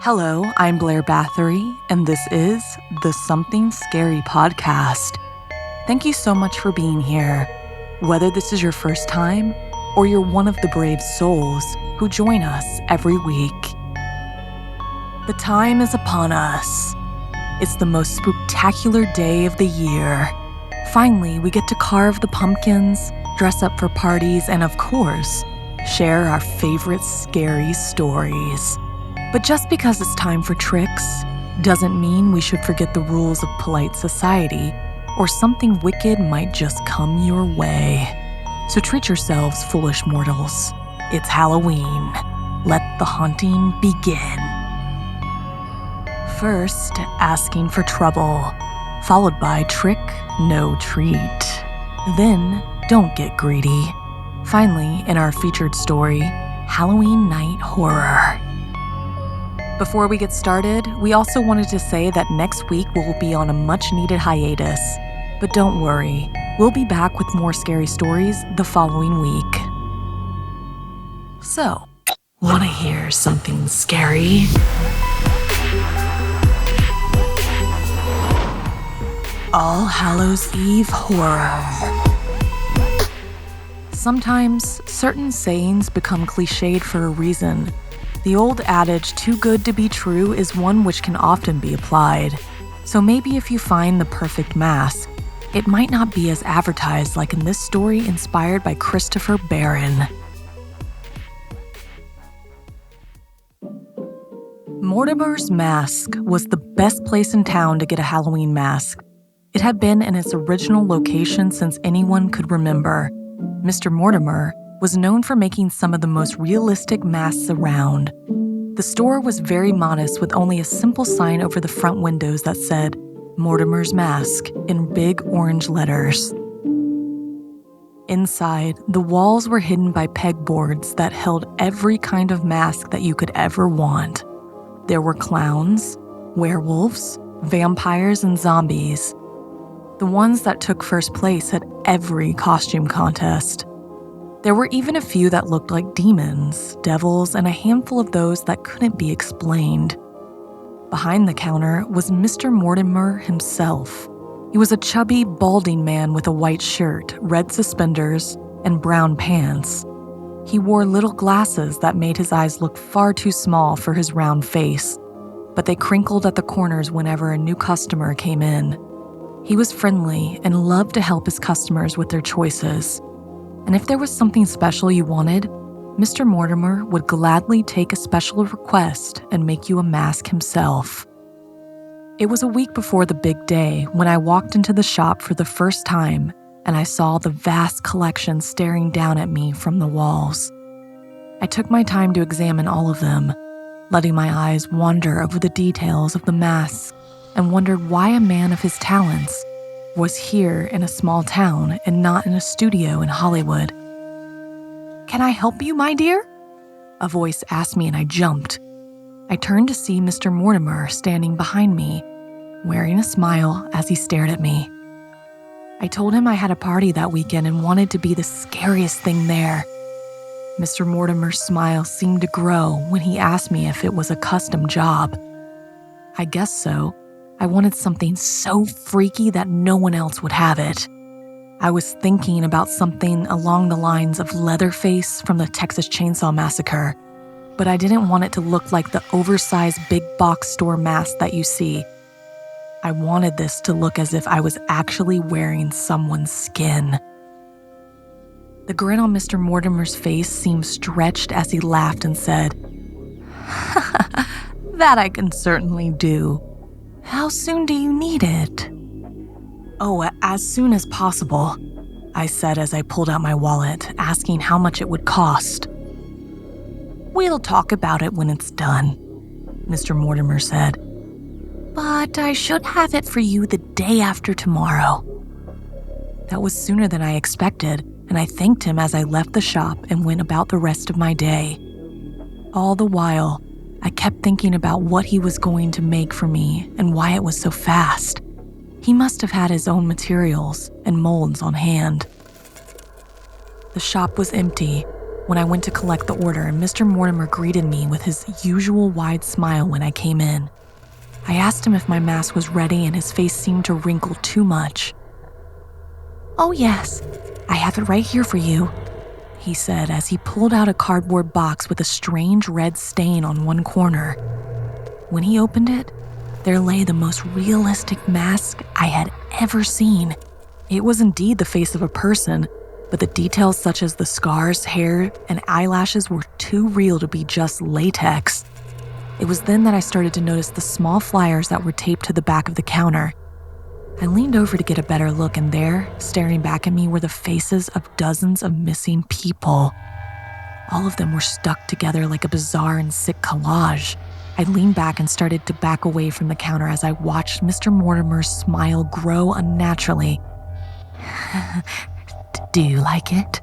Hello, I'm Blair Bathory, and this is the Something Scary podcast. Thank you so much for being here. Whether this is your first time or you're one of the brave souls who join us every week. The time is upon us. It's the most spooktacular day of the year. Finally, we get to carve the pumpkins, dress up for parties, and of course, share our favorite scary stories. But just because it's time for tricks doesn't mean we should forget the rules of polite society, or something wicked might just come your way. So treat yourselves, foolish mortals. It's Halloween. Let the haunting begin. First, asking for trouble, followed by trick, no treat. Then, don't get greedy. Finally, in our featured story, Halloween Night Horror. Before we get started, we also wanted to say that next week we'll be on a much-needed hiatus. But don't worry, we'll be back with more scary stories the following week. So, wanna hear something scary? All Hallows Eve horror. Sometimes, certain sayings become cliched for a reason. The old adage, too good to be true, is one which can often be applied. So maybe if you find the perfect mask, it might not be as advertised like in this story inspired by Christopher Barron. Mortimers Mask was the best place in town to get a Halloween mask. It had been in its original location since anyone could remember. Mr. Mortimer was known for making some of the most realistic masks around. The store was very modest with only a simple sign over the front windows that said, Mortimer's Mask, in big orange letters. Inside, the walls were hidden by pegboards that held every kind of mask that you could ever want. There were clowns, werewolves, vampires, and zombies. The ones that took first place at every costume contest. There were even a few that looked like demons, devils, and a handful of those that couldn't be explained. Behind the counter was Mr. Mortimer himself. He was a chubby, balding man with a white shirt, red suspenders, and brown pants. He wore little glasses that made his eyes look far too small for his round face, but they crinkled at the corners whenever a new customer came in. He was friendly and loved to help his customers with their choices. And if there was something special you wanted, Mr. Mortimer would gladly take a special request and make you a mask himself. It was a week before the big day when I walked into the shop for the first time and I saw the vast collection staring down at me from the walls. I took my time to examine all of them, letting my eyes wander over the details of the masks and wondered why a man of his talents was here in a small town and not in a studio in Hollywood. "Can I help you, my dear?" a voice asked me and I jumped. I turned to see Mr. Mortimer standing behind me, wearing a smile as he stared at me. I told him I had a party that weekend and wanted to be the scariest thing there. Mr. Mortimer's smile seemed to grow when he asked me if it was a custom job. I guess so. I wanted something so freaky that no one else would have it. I was thinking about something along the lines of Leatherface from the Texas Chainsaw Massacre, but I didn't want it to look like the oversized big box store mask that you see. I wanted this to look as if I was actually wearing someone's skin. The grin on Mr. Mortimer's face seemed stretched as he laughed and said, "That I can certainly do. How soon do you need it?" "Oh, as soon as possible," I said as I pulled out my wallet, asking how much it would cost. "We'll talk about it when it's done," Mr. Mortimer said. "But I should have it for you the day after tomorrow." That was sooner than I expected, and I thanked him as I left the shop and went about the rest of my day. All the while, I kept thinking about what he was going to make for me and why it was so fast. He must have had his own materials and molds on hand. The shop was empty, when I went to collect the order, Mr. Mortimer greeted me with his usual wide smile when I came in. I asked him if my mask was ready and his face seemed to wrinkle too much. "Oh yes, I have it right here for you," he said as he pulled out a cardboard box with a strange red stain on one corner. When he opened it, there lay the most realistic mask I had ever seen. It was indeed the face of a person, but the details such as the scars, hair, and eyelashes were too real to be just latex. It was then that I started to notice the small flyers that were taped to the back of the counter. I leaned over to get a better look, and there, staring back at me, were the faces of dozens of missing people. All of them were stuck together like a bizarre and sick collage. I leaned back and started to back away from the counter as I watched Mr. Mortimer's smile grow unnaturally. "Do you like it?"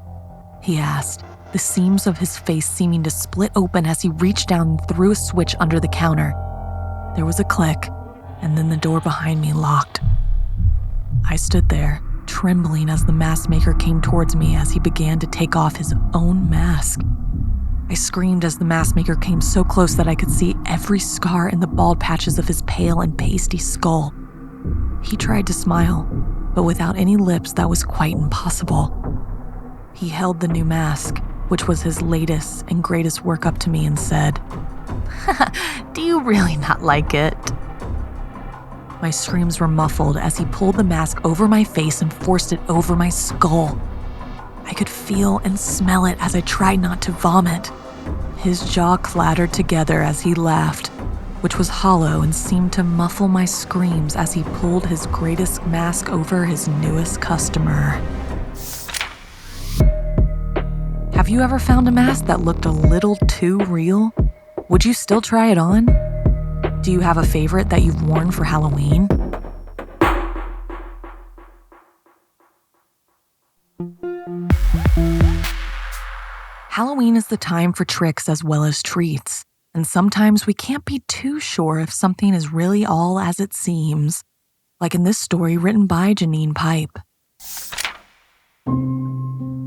he asked, the seams of his face seeming to split open as he reached down and threw a switch under the counter. There was a click, and then the door behind me locked. I stood there, trembling as the mask maker came towards me as he began to take off his own mask. I screamed as the mask maker came so close that I could see every scar and the bald patches of his pale and pasty skull. He tried to smile, but without any lips that was quite impossible. He held the new mask, which was his latest and greatest work, up to me and said, "Do you really not like it?" My screams were muffled as he pulled the mask over my face and forced it over my skull. I could feel and smell it as I tried not to vomit. His jaw clattered together as he laughed, which was hollow and seemed to muffle my screams as he pulled his greatest mask over his newest customer. Have you ever found a mask that looked a little too real? Would you still try it on? Do you have a favorite that you've worn for Halloween? Halloween is the time for tricks as well as treats, and sometimes we can't be too sure if something is really all as it seems, like in this story written by Janine Pipe.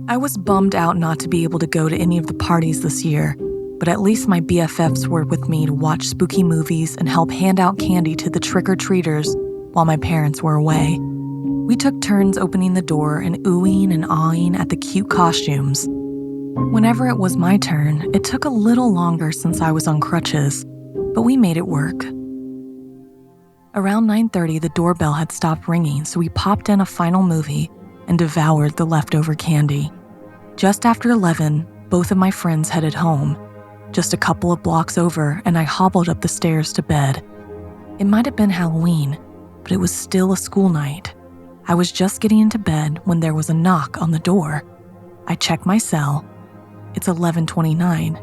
I was bummed out not to be able to go to any of the parties this year, but at least my BFFs were with me to watch spooky movies and help hand out candy to the trick-or-treaters while my parents were away. We took turns opening the door and oohing and awing at the cute costumes. Whenever it was my turn, it took a little longer since I was on crutches, but we made it work. Around 9:30, the doorbell had stopped ringing, so we popped in a final movie and devoured the leftover candy. Just after 11, both of my friends headed home, just a couple of blocks over, and I hobbled up the stairs to bed. It might have been Halloween, but it was still a school night. I was just getting into bed when there was a knock on the door. I checked my cell. It's 11:29.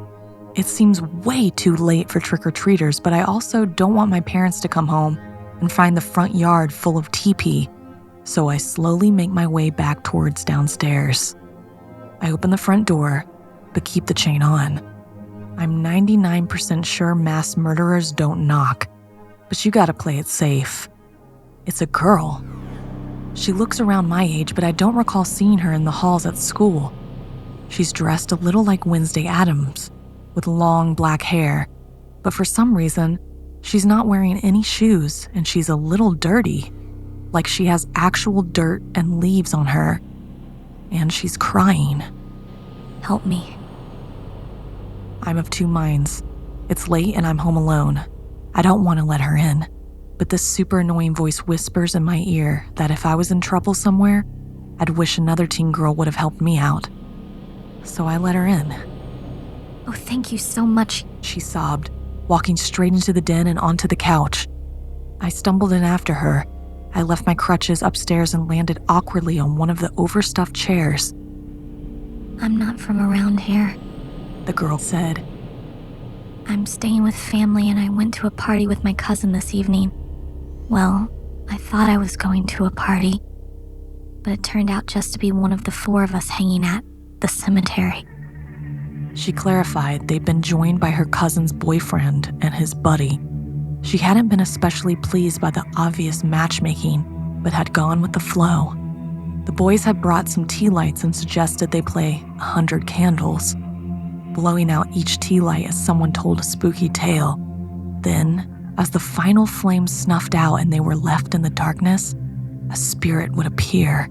It seems way too late for trick-or-treaters, but I also don't want my parents to come home and find the front yard full of TP, so I slowly make my way back towards downstairs. I open the front door, but keep the chain on. I'm 99% sure mass murderers don't knock, but you gotta play it safe. It's a girl. She looks around my age, but I don't recall seeing her in the halls at school. She's dressed a little like Wednesday Addams, with long black hair, but for some reason, she's not wearing any shoes and she's a little dirty, like she has actual dirt and leaves on her, and she's crying. "Help me." I'm of two minds. It's late and I'm home alone. I don't want to let her in, but this super annoying voice whispers in my ear that if I was in trouble somewhere, I'd wish another teen girl would have helped me out. So I let her in. "Oh, thank you so much," she sobbed, walking straight into the den and onto the couch. I stumbled in after her. I left my crutches upstairs and landed awkwardly on one of the overstuffed chairs. "I'm not from around here," the girl said. "I'm staying with family and I went to a party with my cousin this evening. Well, I thought I was going to a party, but it turned out just to be one of the four of us hanging at the cemetery." She clarified they'd been joined by her cousin's boyfriend and his buddy. She hadn't been especially pleased by the obvious matchmaking, but had gone with the flow. The boys had brought some tea lights and suggested they play 100 Candles. blowing out each tea light as someone told a spooky tale. Then, as the final flames snuffed out and they were left in the darkness, a spirit would appear.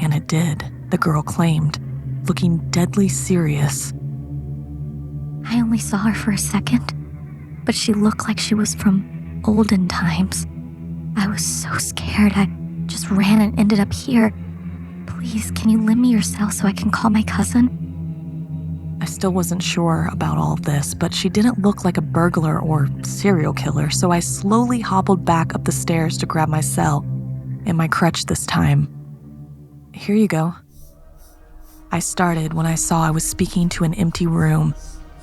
And it did, the girl claimed, looking deadly serious. I only saw her for a second, but she looked like she was from olden times. I was so scared, I just ran and ended up here. Please, can you lend me your cell so I can call my cousin? I still wasn't sure about all of this, but she didn't look like a burglar or serial killer, so I slowly hobbled back up the stairs to grab my cell, and my crutch this time. Here you go. I started when I saw I was speaking to an empty room.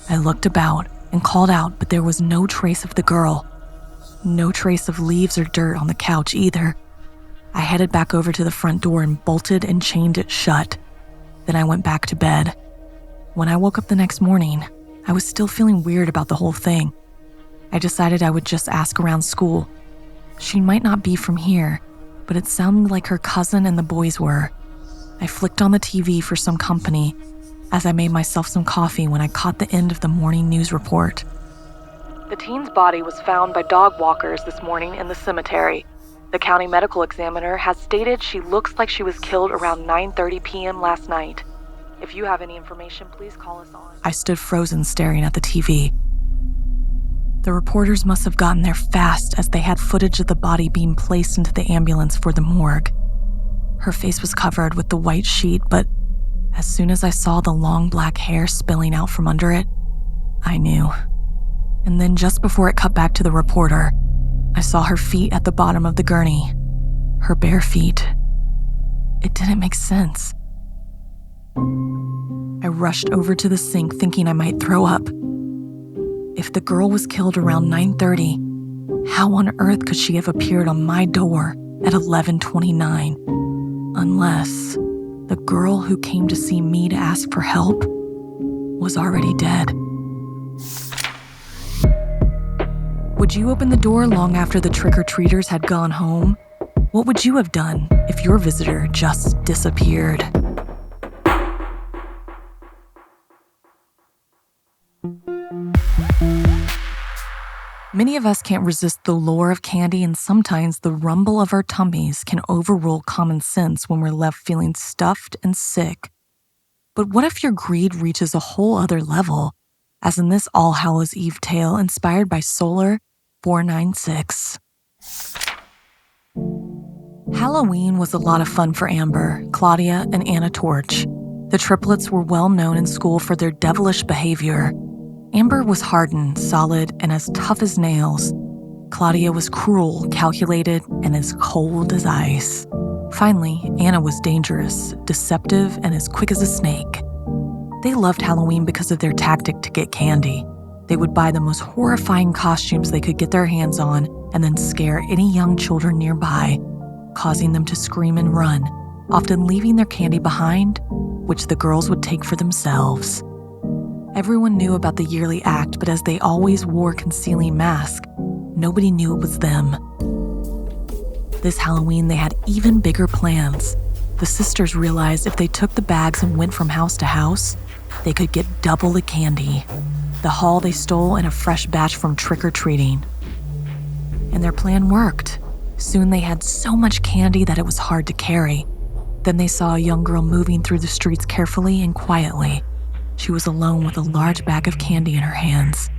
I looked about and called out, but there was no trace of the girl. No trace of leaves or dirt on the couch either. I headed back over to the front door and bolted and chained it shut. Then I went back to bed. When I woke up the next morning, I was still feeling weird about the whole thing. I decided I would just ask around school. She might not be from here, but it sounded like her cousin and the boys were. I flicked on the TV for some company as I made myself some coffee when I caught the end of the morning news report. The teen's body was found by dog walkers this morning in the cemetery. The county medical examiner has stated she looks like she was killed around 9:30 p.m. last night. If you have any information, please call us on. I stood frozen, staring at the TV. The reporters must have gotten there fast, as they had footage of the body being placed into the ambulance for the morgue. Her face was covered with the white sheet, but as soon as I saw the long black hair spilling out from under it, I knew. And then just before it cut back to the reporter, I saw her feet at the bottom of the gurney. Her bare feet. It didn't make sense. I rushed over to the sink thinking I might throw up. If the girl was killed around 9:30, how on earth could she have appeared on my door at 11:29? Unless the girl who came to see me to ask for help was already dead. Would you open the door long after the trick-or-treaters had gone home? What would you have done if your visitor just disappeared? Many of us can't resist the lure of candy, and sometimes the rumble of our tummies can overrule common sense when we're left feeling stuffed and sick. But what if your greed reaches a whole other level, as in this All Hallows Eve tale inspired by Solar 496? Halloween was a lot of fun for Amber, Claudia, and Anna Torch. The triplets were well known in school for their devilish behavior. Amber was hardened, solid, and as tough as nails. Claudia was cruel, calculated, and as cold as ice. Finally, Anna was dangerous, deceptive, and as quick as a snake. They loved Halloween because of their tactic to get candy. They would buy the most horrifying costumes they could get their hands on and then scare any young children nearby, causing them to scream and run, often leaving their candy behind, which the girls would take for themselves. Everyone knew about the yearly act, but as they always wore concealing masks, nobody knew it was them. This Halloween, they had even bigger plans. The sisters realized if they took the bags and went from house to house, they could get double the candy, the haul they stole and a fresh batch from trick-or-treating. And their plan worked. Soon they had so much candy that it was hard to carry. Then they saw a young girl moving through the streets carefully and quietly. She was alone with a large bag of candy in her hands.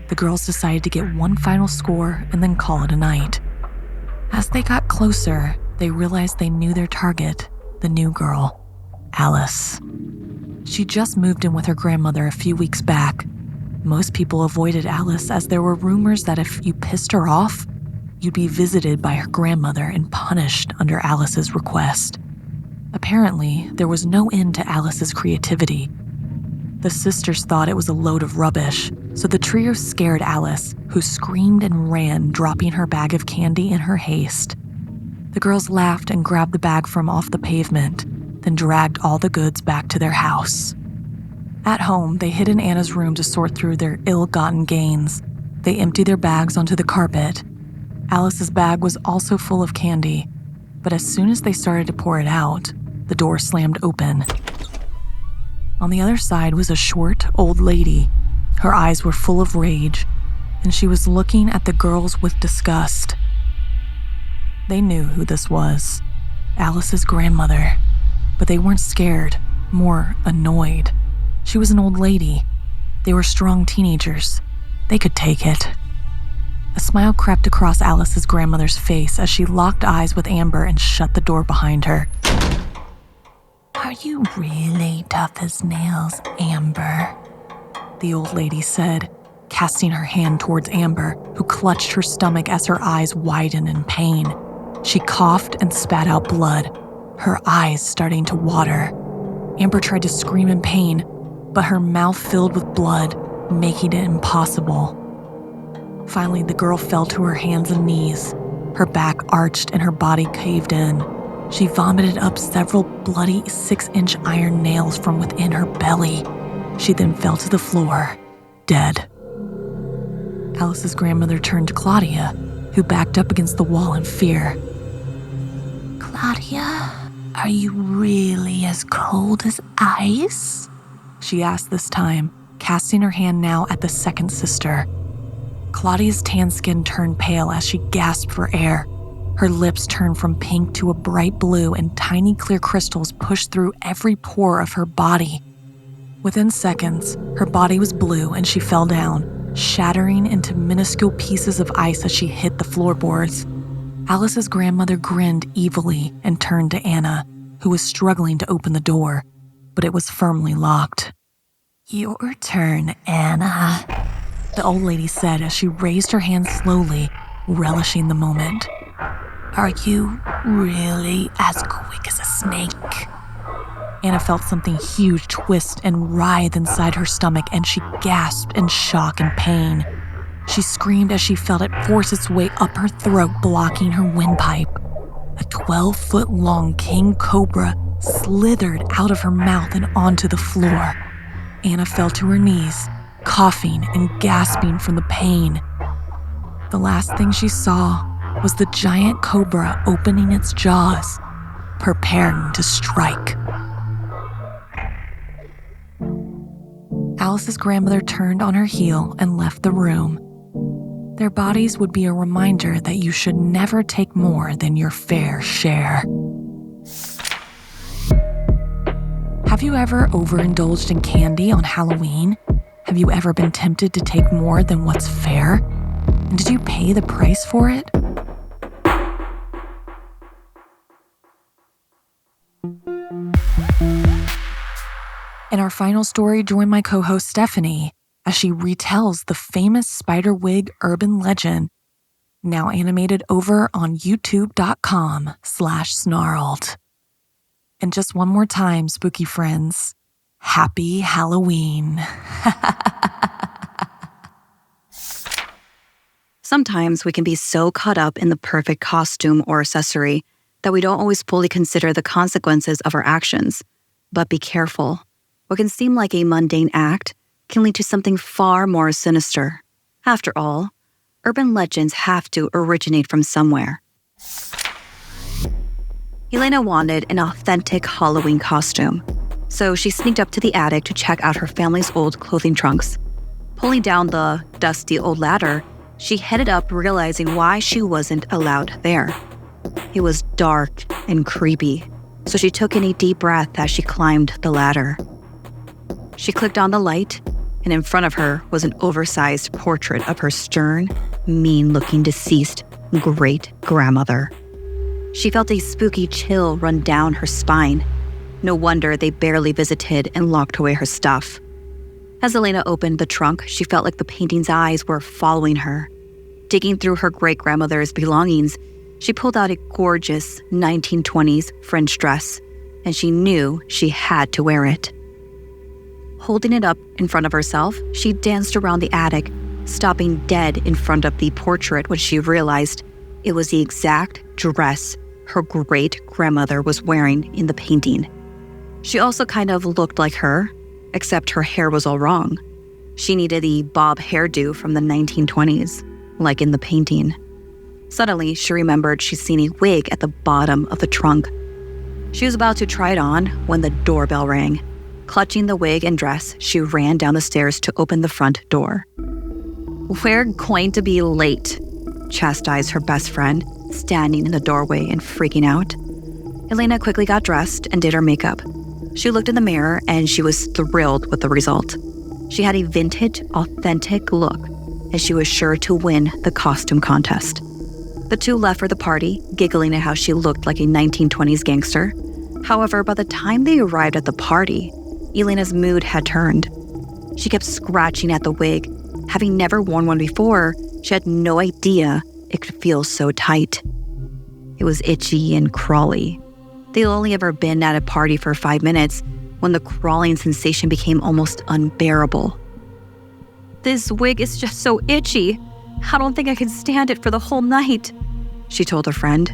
The girls decided to get one final score and then call it a night. As they got closer, they realized they knew their target, the new girl, Alice. She just moved in with her grandmother a few weeks back. Most people avoided Alice as there were rumors that if you pissed her off, you'd be visited by her grandmother and punished under Alice's request. Apparently, there was no end to Alice's creativity. The sisters thought it was a load of rubbish, so the trio scared Alice, who screamed and ran, dropping her bag of candy in her haste. The girls laughed and grabbed the bag from off the pavement, then dragged all the goods back to their house. At home, they hid in Anna's room to sort through their ill-gotten gains. They emptied their bags onto the carpet. Alice's bag was also full of candy, but as soon as they started to pour it out, the door slammed open. On the other side was a short, old lady. Her eyes were full of rage, and she was looking at the girls with disgust. They knew who this was, Alice's grandmother, but they weren't scared, more annoyed. She was an old lady. They were strong teenagers. They could take it. A smile crept across Alice's grandmother's face as she locked eyes with Amber and shut the door behind her. "Are you really tough as nails, Amber?" the old lady said, casting her hand towards Amber, who clutched her stomach as her eyes widened in pain. She coughed and spat out blood, her eyes starting to water. Amber tried to scream in pain, but her mouth filled with blood, making it impossible. Finally, the girl fell to her hands and knees. Her back arched and her body caved in. She vomited up several bloody 6-inch iron nails from within her belly. She then fell to the floor, dead. Alice's grandmother turned to Claudia, who backed up against the wall in fear. "Claudia, are you really as cold as ice?" she asked this time, casting her hand now at the second sister. Claudia's tan skin turned pale as she gasped for air. Her lips turned from pink to a bright blue, and tiny clear crystals pushed through every pore of her body. Within seconds, her body was blue and she fell down, shattering into minuscule pieces of ice as she hit the floorboards. Alice's grandmother grinned evilly and turned to Anna, who was struggling to open the door, but it was firmly locked. "Your turn, Anna," the old lady said as she raised her hand slowly, relishing the moment. "Are you really as quick as a snake?" Anna felt something huge twist and writhe inside her stomach, and she gasped in shock and pain. She screamed as she felt it force its way up her throat, blocking her windpipe. A 12-foot-long king cobra slithered out of her mouth and onto the floor. Anna fell to her knees, coughing and gasping from the pain. The last thing she saw was the giant cobra opening its jaws, preparing to strike. Alice's grandmother turned on her heel and left the room. Their bodies would be a reminder that you should never take more than your fair share. Have you ever overindulged in candy on Halloween? Have you ever been tempted to take more than what's fair? And did you pay the price for it? In our final story, join my co-host Stephanie as she retells the famous spiderwig urban legend, now animated over on youtube.com/snarled. And just one more time, spooky friends, happy Halloween. Sometimes we can be so caught up in the perfect costume or accessory that we don't always fully consider the consequences of our actions. But be careful. What can seem like a mundane act can lead to something far more sinister. After all, urban legends have to originate from somewhere. Elena wanted an authentic Halloween costume, so she sneaked up to the attic to check out her family's old clothing trunks. Pulling down the dusty old ladder, she headed up, realizing why she wasn't allowed there. It was dark and creepy, so she took in a deep breath as she climbed the ladder. She clicked on the light, and in front of her was an oversized portrait of her stern, mean-looking deceased great-grandmother. She felt a spooky chill run down her spine. No wonder they barely visited and locked away her stuff. As Elena opened the trunk, she felt like the painting's eyes were following her. Digging through her great-grandmother's belongings, she pulled out a gorgeous 1920s French dress, and she knew she had to wear it. Holding it up in front of herself, she danced around the attic, stopping dead in front of the portrait when she realized it was the exact dress her great-grandmother was wearing in the painting. She also kind of looked like her, except her hair was all wrong. She needed the bob hairdo from the 1920s, like in the painting. Suddenly, she remembered she'd seen a wig at the bottom of the trunk. She was about to try it on when the doorbell rang. Clutching the wig and dress, she ran down the stairs to open the front door. "We're going to be late," chastised her best friend, standing in the doorway and freaking out. Elena quickly got dressed and did her makeup. She looked in the mirror and she was thrilled with the result. She had a vintage, authentic look, and she was sure to win the costume contest. The two left for the party, giggling at how she looked like a 1920s gangster. However, by the time they arrived at the party, Elena's mood had turned. She kept scratching at the wig. Having never worn one before, she had no idea it could feel so tight. It was itchy and crawly. They'd only ever been at a party for 5 minutes when the crawling sensation became almost unbearable. "This wig is just so itchy. I don't think I can stand it for the whole night," she told a friend.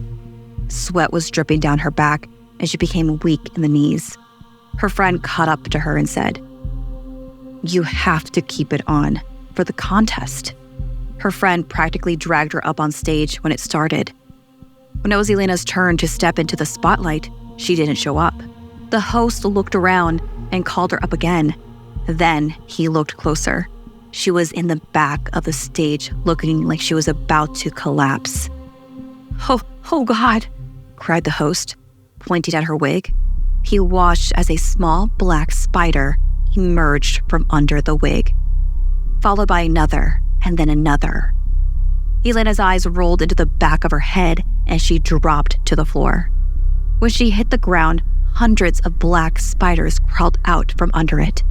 Sweat was dripping down her back and she became weak in the knees. Her friend caught up to her and said, "You have to keep it on for the contest." Her friend practically dragged her up on stage when it started. When it was Elena's turn to step into the spotlight, she didn't show up. The host looked around and called her up again. Then he looked closer. She was in the back of the stage, looking like she was about to collapse. Oh God," cried the host, pointing at her wig. He watched as a small black spider emerged from under the wig, followed by another and then another. Elena's eyes rolled into the back of her head and she dropped to the floor. When she hit the ground, hundreds of black spiders crawled out from under it.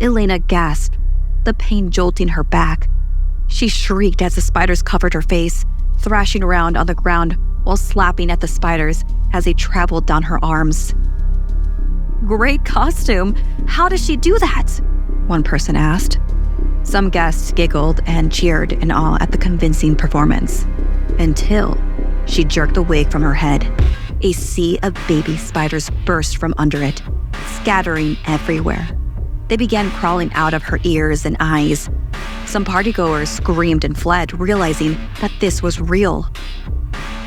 Elena gasped, the pain jolting her back. She shrieked as the spiders covered her face, thrashing around on the ground while slapping at the spiders as they traveled down her arms. "Great costume! How does she do that?" one person asked. Some guests giggled and cheered in awe at the convincing performance, until she jerked the wig from her head. A sea of baby spiders burst from under it, scattering everywhere. They began crawling out of her ears and eyes. Some partygoers screamed and fled, realizing that this was real.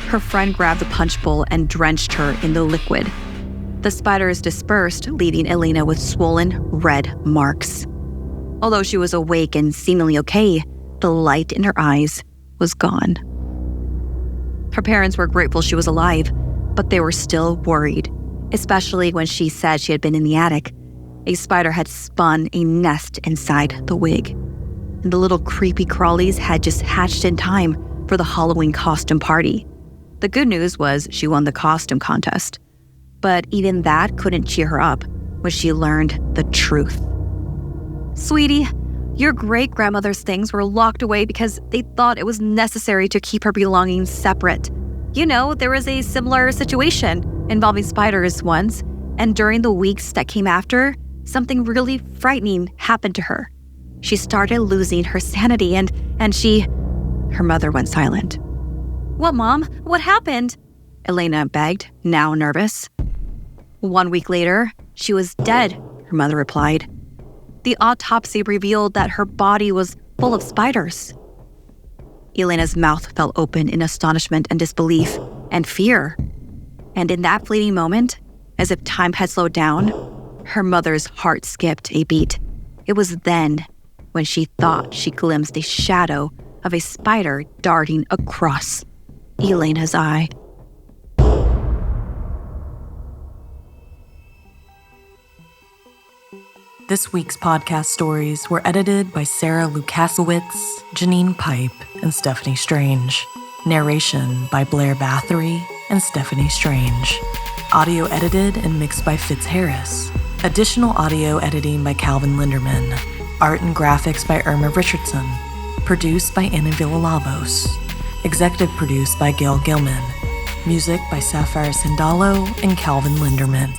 Her friend grabbed the punch bowl and drenched her in the liquid. The spiders dispersed, leaving Elena with swollen, red marks. Although she was awake and seemingly okay, the light in her eyes was gone. Her parents were grateful she was alive, but they were still worried, especially when she said she had been in the attic. A spider had spun a nest inside the wig, and the little creepy crawlies had just hatched in time for the Halloween costume party. The good news was she won the costume contest, but even that couldn't cheer her up when she learned the truth. "Sweetie, your great-grandmother's things were locked away because they thought it was necessary to keep her belongings separate. You know, there was a similar situation involving spiders once, and during the weeks that came after, something really frightening happened to her. She started losing her sanity and she..." Her mother went silent. "What, Mom? What happened?" Elena begged, now nervous. "1 week later, she was dead," her mother replied. "The autopsy revealed that her body was full of spiders." Elena's mouth fell open in astonishment and disbelief and fear. And in that fleeting moment, as if time had slowed down, her mother's heart skipped a beat. It was then when she thought she glimpsed a shadow of a spider darting across Elena's eye. This week's podcast stories were edited by Sarah Lukasiewicz, Janine Pipe, and Stephanie Strange. Narration by Blair Bathory and Stephanie Strange. Audio edited and mixed by Fitz Harris. Additional audio editing by Calvin Linderman. Art and graphics by Irma Richardson. Produced by Anna Villalobos. Executive produced by Gail Gilman. Music by Sapphire Sindalo and Calvin Linderman.